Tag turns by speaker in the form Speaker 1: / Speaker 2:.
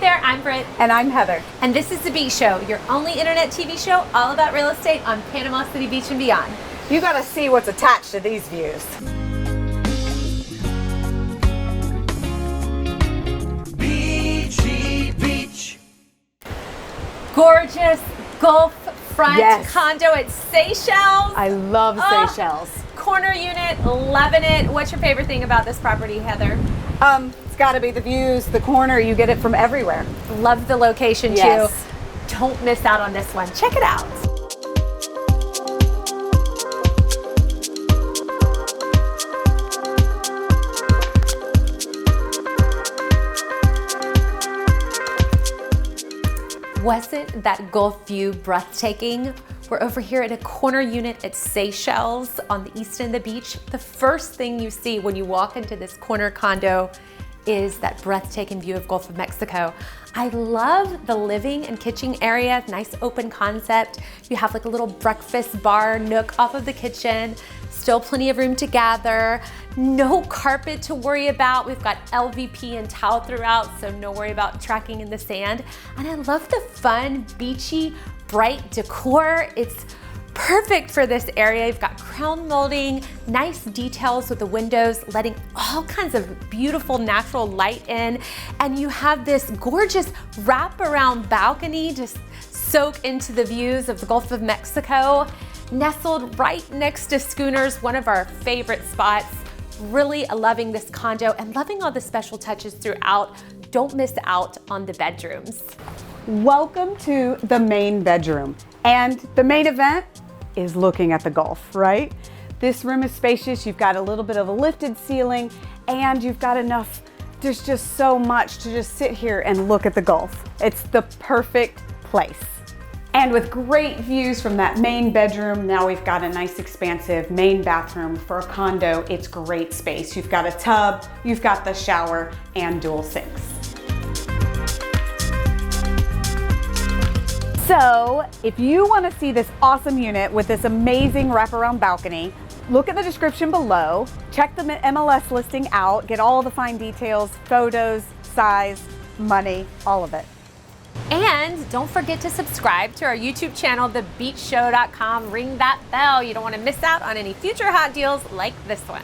Speaker 1: there, I'm Britt.
Speaker 2: And I'm Heather.
Speaker 1: And this is The Beach Show, your only internet TV show all about real estate on Panama City Beach and beyond.
Speaker 2: You gotta see what's attached to these views.
Speaker 3: Beachy Beach.
Speaker 1: Gorgeous Gulf-front
Speaker 2: Yes.
Speaker 1: condo at Seychelles.
Speaker 2: I love Seychelles.
Speaker 1: Corner unit, loving it. What's your favorite thing about this property, Heather?
Speaker 2: It's gotta be the views, the corner, you get it from everywhere.
Speaker 1: Love the location
Speaker 2: Yes.
Speaker 1: too. Don't miss out on this one. Check it out. Wasn't that Gulf view breathtaking? We're over here at a corner unit at Seychelles on the east end of the beach. The first thing you see when you walk into this corner condo is that breathtaking view of Gulf of Mexico. I love the living and kitchen area, nice open concept. You have like a little breakfast bar nook off of the kitchen, still plenty of room to gather, no carpet to worry about. We've got LVP and towel throughout, so no worry about tracking in the sand. And I love the fun, beachy, bright decor. It's perfect for this area. You've got crown molding, nice details with the windows, letting all kinds of beautiful natural light in. And you have this gorgeous wraparound balcony to soak into the views of the Gulf of Mexico. Nestled right next to Schooners, one of our favorite spots. Really loving this condo and loving all the special touches throughout. Don't miss out on the bedrooms.
Speaker 2: Welcome to the main bedroom. And the main event is looking at the Gulf, right? This room is spacious. You've got a little bit of a lifted ceiling and you've got enough, there's just so much to just sit here and look at the Gulf. It's the perfect place. And with great views from that main bedroom, now we've got a nice expansive main bathroom. For a condo, it's great space. You've got a tub, you've got the shower, and dual sinks. So if you want to see this awesome unit with this amazing wraparound balcony, look at the description below, check the MLS listing out, get all the fine details, photos, size, money, all of it.
Speaker 1: And don't forget to subscribe to our YouTube channel, thebeachshow.com. Ring that bell. You don't want to miss out on any future hot deals like this one.